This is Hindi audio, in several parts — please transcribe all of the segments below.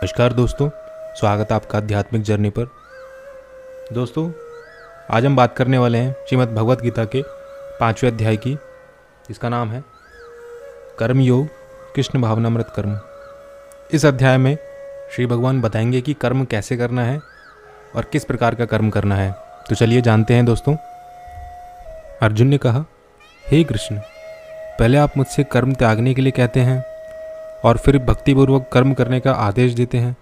नमस्कार दोस्तों, स्वागत है आपका आध्यात्मिक जर्नी पर। दोस्तों, आज हम बात करने वाले हैं श्रीमद् भगवत गीता के 5वें अध्याय की, जिसका नाम है कर्म योग कृष्ण भावनामृत कर्म। इस अध्याय में श्री भगवान बताएंगे कि कर्म कैसे करना है और किस प्रकार का कर्म करना है। तो चलिए जानते हैं दोस्तों। अर्जुन ने कहा, हे कृष्ण, पहले आप मुझसे कर्म त्यागने के लिए कहते हैं और फिर भक्तिपूर्वक कर्म करने का आदेश देते हैं।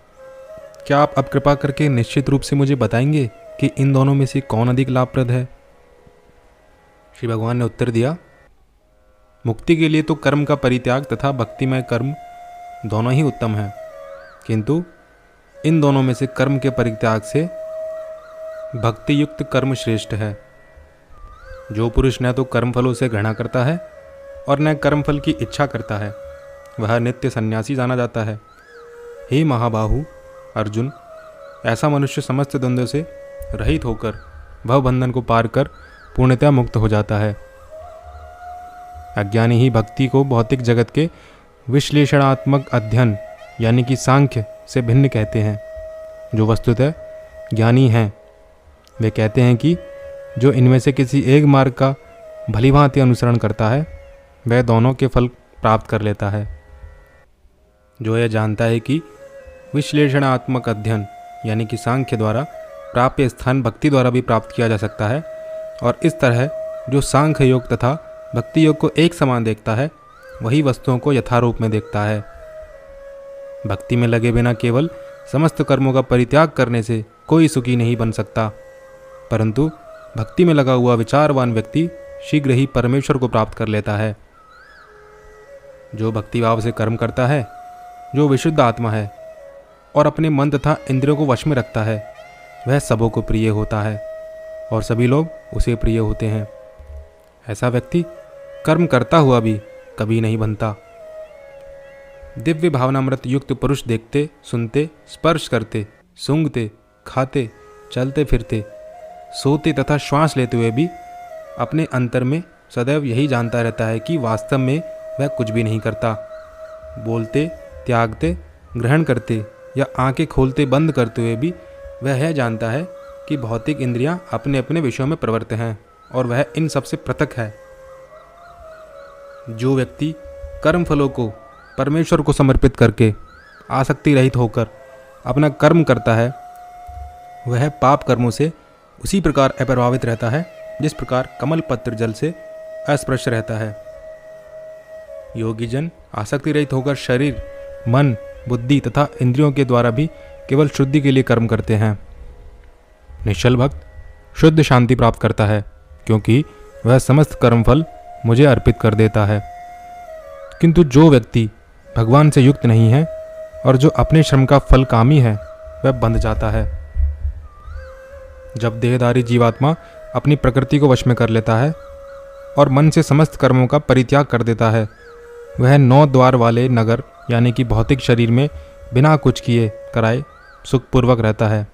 क्या आप अब कृपा करके निश्चित रूप से मुझे बताएंगे कि इन दोनों में से कौन अधिक लाभप्रद है? श्री भगवान ने उत्तर दिया, मुक्ति के लिए तो कर्म का परित्याग तथा भक्तिमय कर्म दोनों ही उत्तम है, किंतु इन दोनों में से कर्म के परित्याग से भक्ति युक्त कर्म श्रेष्ठ है। जो पुरुष न तो कर्मफलों से घृणा करता है और न कर्मफल की इच्छा करता है, वह नित्य सन्यासी जाना जाता है। हे महाबाहु अर्जुन, ऐसा मनुष्य समस्त द्वंद्व से रहित होकर भव बंधन को पार कर पूर्णतया मुक्त हो जाता है। अज्ञानी ही भक्ति को भौतिक जगत के विश्लेषणात्मक अध्ययन यानी कि सांख्य से भिन्न कहते हैं। जो वस्तुतः ज्ञानी हैं वे कहते हैं कि जो इनमें से किसी एक मार्ग का भलीभांति अनुसरण करता है वह दोनों के फल प्राप्त कर लेता है। जो यह जानता है कि विश्लेषणात्मक अध्ययन यानी कि सांख्य द्वारा प्राप्य स्थान भक्ति द्वारा भी प्राप्त किया जा सकता है, और इस तरह जो सांख्य योग तथा भक्ति योग को एक समान देखता है वही वस्तुओं को यथारूप में देखता है। भक्ति में लगे बिना केवल समस्त कर्मों का परित्याग करने से कोई सुखी नहीं बन सकता, परंतु भक्ति में लगा हुआ विचारवान व्यक्ति शीघ्र ही परमेश्वर को प्राप्त कर लेता है। जो भक्तिभाव से कर्म करता है, जो विशुद्ध आत्मा है और अपने मन तथा इंद्रियों को वश में रखता है, वह सबों को प्रिय होता है और सभी लोग उसे प्रिय होते हैं। ऐसा व्यक्ति कर्म करता हुआ भी कभी नहीं बनता। दिव्य भावनामृत युक्त पुरुष देखते, सुनते, स्पर्श करते, सूंघते, खाते, चलते फिरते, सोते तथा श्वास लेते हुए भी अपने अंतर में सदैव यही जानता रहता है कि वास्तव में वह कुछ भी नहीं करता। बोलते, त्यागते, ग्रहण करते या आंखें खोलते बंद करते हुए भी वह यह जानता है कि भौतिक इंद्रियां अपने अपने विषयों में प्रवृत्त हैं और वह इन सबसे पृथक है। जो व्यक्ति कर्म फलों को परमेश्वर को समर्पित करके आसक्ति रहित होकर अपना कर्म करता है, वह पाप कर्मों से उसी प्रकार अप्रभावित रहता है जिस प्रकार कमल पत्र जल से अस्पृश्य रहता है। योगी जन आसक्ति रहित होकर शरीर, मन, बुद्धि तथा इंद्रियों के द्वारा भी केवल शुद्धि के लिए कर्म करते हैं। निश्चल भक्त शुद्ध शांति प्राप्त करता है क्योंकि वह समस्त कर्मफल मुझे अर्पित कर देता है। किंतु जो व्यक्ति भगवान से युक्त नहीं है और जो अपने श्रम का फल कामी है, वह बंध जाता है। जब देहधारी जीवात्मा अपनी प्रकृति को वश में कर लेता है और मन से समस्त कर्मों का परित्याग कर देता है, वह 9 द्वार वाले नगर यानी कि भौतिक शरीर में बिना कुछ किए कराए सुखपूर्वक रहता है।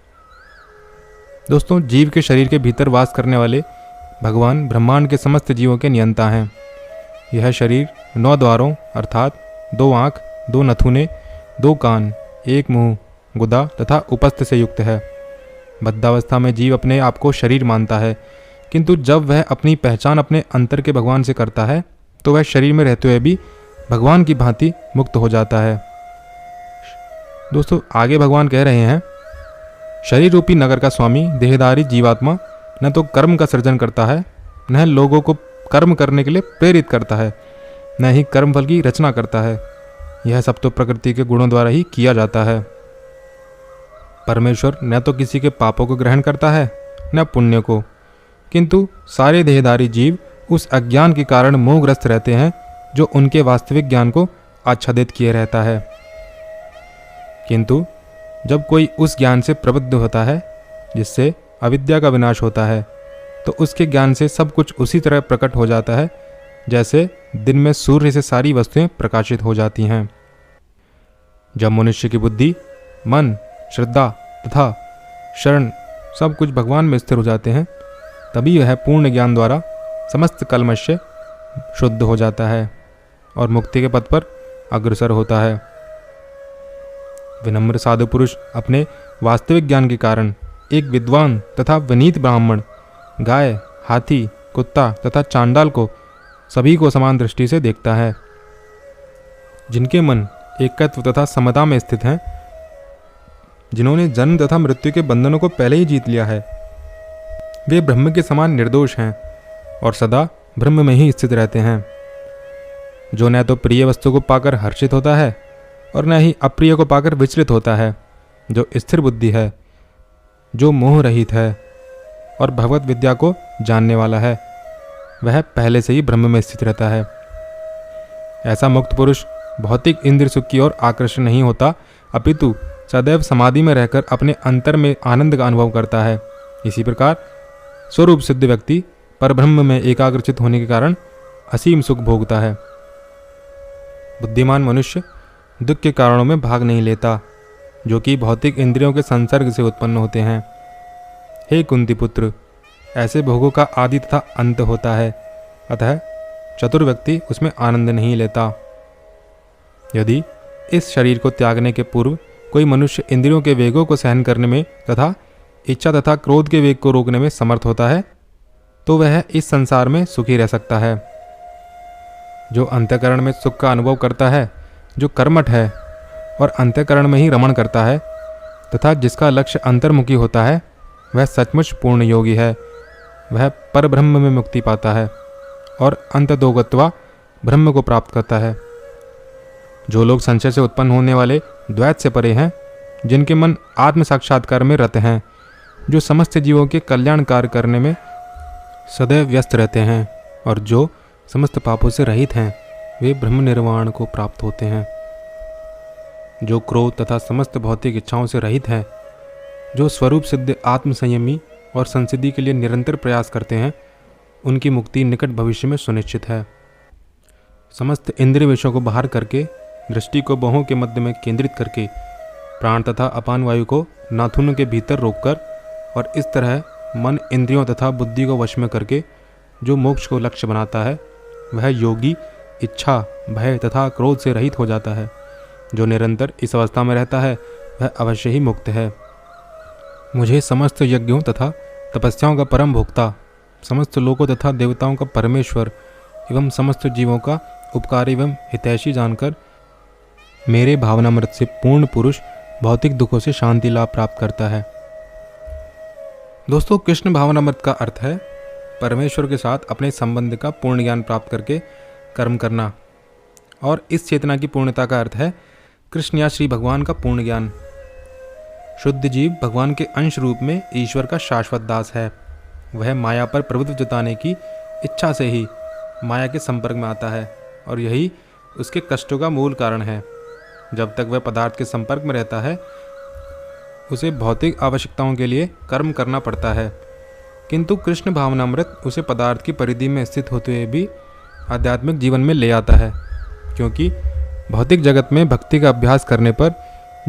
दोस्तों, जीव के शरीर के भीतर वास करने वाले भगवान ब्रह्मांड के समस्त जीवों के नियंता हैं। यह शरीर 9 द्वारों अर्थात 2 आँख, 2 नथुने, 2 कान, 1 मुंह, गुदा तथा उपस्थ से युक्त है। बद्धावस्था में जीव अपने आप को शरीर मानता है, किंतु जब वह अपनी पहचान अपने अंतर के भगवान से करता है तो वह शरीर में रहते हुए भी भगवान की भांति मुक्त हो जाता है। दोस्तों, आगे भगवान कह रहे हैं, शरीर रूपी नगर का स्वामी देहधारी जीवात्मा न तो कर्म का सृजन करता है, न लोगों को कर्म करने के लिए प्रेरित करता है, न ही कर्मफल की रचना करता है। यह सब तो प्रकृति के गुणों द्वारा ही किया जाता है। परमेश्वर न तो किसी के पापों को ग्रहण करता है न पुण्य को, किंतु सारे देहधारी जीव उस अज्ञान के कारण मोहग्रस्त रहते हैं जो उनके वास्तविक ज्ञान को आच्छादित किए रहता है। किंतु जब कोई उस ज्ञान से प्रबुद्ध होता है जिससे अविद्या का विनाश होता है, तो उसके ज्ञान से सब कुछ उसी तरह प्रकट हो जाता है जैसे दिन में सूर्य से सारी वस्तुएं प्रकाशित हो जाती हैं। जब मनुष्य की बुद्धि, मन, श्रद्धा तथा शरण सब कुछ भगवान में स्थिर हो जाते हैं, तभी वह पूर्ण ज्ञान द्वारा समस्त कल्मश से शुद्ध हो जाता है और मुक्ति के पथ पर अग्रसर होता है। विनम्र साधु पुरुष अपने वास्तविक ज्ञान के कारण एक विद्वान तथा विनीत ब्राह्मण, गाय, हाथी, कुत्ता तथा चांडाल को सभी को समान दृष्टि से देखता है। जिनके मन एकत्व तथा समता में स्थित हैं, जिन्होंने जन्म तथा मृत्यु के बंधनों को पहले ही जीत लिया है, वे ब्रह्म के समान निर्दोष हैं और सदा ब्रह्म में ही स्थित रहते हैं। जो न तो प्रिय वस्तु को पाकर हर्षित होता है और न ही अप्रिय को पाकर विचलित होता है, जो स्थिर बुद्धि है, जो मोह रहित है और भगवत विद्या को जानने वाला है, वह पहले से ही ब्रह्म में स्थित रहता है। ऐसा मुक्त पुरुष भौतिक इंद्रिय सुख की ओर आकर्षण नहीं होता, अपितु सदैव समाधि में रहकर अपने अंतर में आनंद का अनुभव करता है। इसी प्रकार स्वरूप सिद्ध व्यक्ति परब्रह्म में एकाग्रचित होने के कारण असीम सुख भोगता है। बुद्धिमान मनुष्य दुख के कारणों में भाग नहीं लेता, जो कि भौतिक इंद्रियों के संसर्ग से उत्पन्न होते हैं। हे कुंती पुत्र, ऐसे भोगों का आदि तथा अंत होता है, अतः चतुर व्यक्ति उसमें आनंद नहीं लेता। यदि इस शरीर को त्यागने के पूर्व कोई मनुष्य इंद्रियों के वेगों को सहन करने में तथा इच्छा तथा क्रोध के वेग को रोकने में समर्थ होता है, तो वह इस संसार में सुखी रह सकता है। जो अंतःकरण में सुख का अनुभव करता है, जो कर्मठ है और अंतःकरण में ही रमण करता है तथा जिसका लक्ष्य अंतर्मुखी होता है, वह सचमुच पूर्ण योगी है। वह परब्रह्म में मुक्ति पाता है और अंततोगत्वा ब्रह्म को प्राप्त करता है। जो लोग संशय से उत्पन्न होने वाले द्वैत से परे हैं, जिनके मन आत्म साक्षात्कार में रत हैं, जो समस्त जीवों के कल्याण कार्य करने में सदैव व्यस्त रहते हैं और जो समस्त पापों से रहित हैं, वे ब्रह्म निर्वाण को प्राप्त होते हैं। जो क्रोध तथा समस्त भौतिक इच्छाओं से रहित हैं, जो स्वरूप सिद्ध आत्म संयमी और संसिद्धि के लिए निरंतर प्रयास करते हैं, उनकी मुक्ति निकट भविष्य में सुनिश्चित है। समस्त इंद्रिय विषयों को बाहर करके दृष्टि को बाहों के मध्य में केंद्रित करके प्राण तथा अपान वायु को नाथुनों के भीतर रोककर और इस तरह मन, इंद्रियों तथा बुद्धि को वश में करके जो मोक्ष को लक्ष्य बनाता है, वह योगी इच्छा, भय तथा क्रोध से रहित हो जाता है। जो निरंतर इस अवस्था में रहता है, वह अवश्य ही मुक्त है। मुझे समस्त यज्ञों तथा तपस्याओं का परम भोक्ता, समस्त लोकों तथा देवताओं का परमेश्वर एवं समस्त जीवों का उपकारी एवं हितैषी जानकर मेरे भावनामृत से पूर्ण पुरुष भौतिक दुखों से शांति लाभ प्राप्त करता है। दोस्तों, कृष्ण भावनामृत का अर्थ है परमेश्वर के साथ अपने संबंध का पूर्ण ज्ञान प्राप्त करके कर्म करना, और इस चेतना की पूर्णता का अर्थ है कृष्ण या श्री भगवान का पूर्ण ज्ञान। शुद्ध जीव भगवान के अंश रूप में ईश्वर का शाश्वत दास है। वह माया पर प्रभुत्व जताने की इच्छा से ही माया के संपर्क में आता है और यही उसके कष्टों का मूल कारण है। जब तक वह पदार्थ के संपर्क में रहता है, उसे भौतिक आवश्यकताओं के लिए कर्म करना पड़ता है, किंतु कृष्ण भावनामृत उसे पदार्थ की परिधि में स्थित होते हुए भी आध्यात्मिक जीवन में ले आता है, क्योंकि भौतिक जगत में भक्ति का अभ्यास करने पर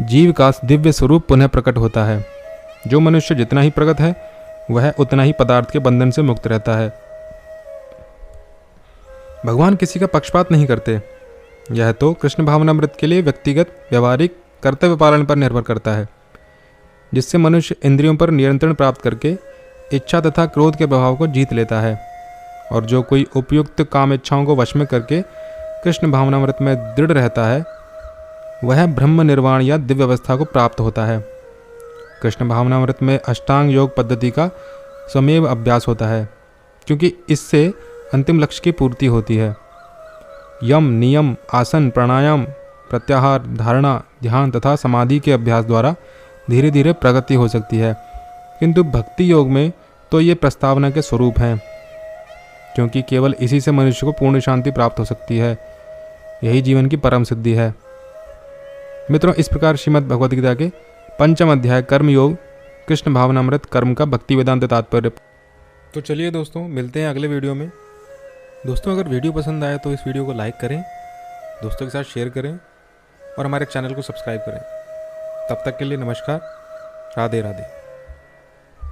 जीव का दिव्य स्वरूप पुनः प्रकट होता है। जो मनुष्य जितना ही प्रगत है, वह उतना ही पदार्थ के बंधन से मुक्त रहता है। भगवान किसी का पक्षपात नहीं करते। यह तो कृष्ण भावनामृत के लिए व्यक्तिगत व्यवहारिक कर्तव्य पालन पर निर्भर करता है, जिससे मनुष्य इंद्रियों पर नियंत्रण प्राप्त करके इच्छा तथा क्रोध के प्रभाव को जीत लेता है। और जो कोई उपयुक्त काम इच्छाओं को वश में करके कृष्ण भावनामृत में दृढ़ रहता है, वह ब्रह्म निर्वाण या दिव्य अवस्था को प्राप्त होता है। कृष्ण भावनामृत में अष्टांग योग पद्धति का स्वमेव अभ्यास होता है, क्योंकि इससे अंतिम लक्ष्य की पूर्ति होती है। यम, नियम, आसन, प्राणायाम, प्रत्याहार, धारणा, ध्यान तथा समाधि के अभ्यास द्वारा धीरे धीरे प्रगति हो सकती है, किंतु भक्ति योग में तो ये प्रस्तावना के स्वरूप हैं, क्योंकि केवल इसी से मनुष्य को पूर्ण शांति प्राप्त हो सकती है। यही जीवन की परम सिद्धि है। मित्रों, इस प्रकार श्रीमद् भगवद गीता के 5वां अध्याय कर्म योग कृष्ण भावनामृत कर्म का भक्ति वेदांत तात्पर्य। तो चलिए दोस्तों, मिलते हैं अगले वीडियो में। दोस्तों, अगर वीडियो पसंद आए तो इस वीडियो को लाइक करें, दोस्तों के साथ शेयर करें और हमारे चैनल को सब्सक्राइब करें। तब तक के लिए नमस्कार, राधे राधे।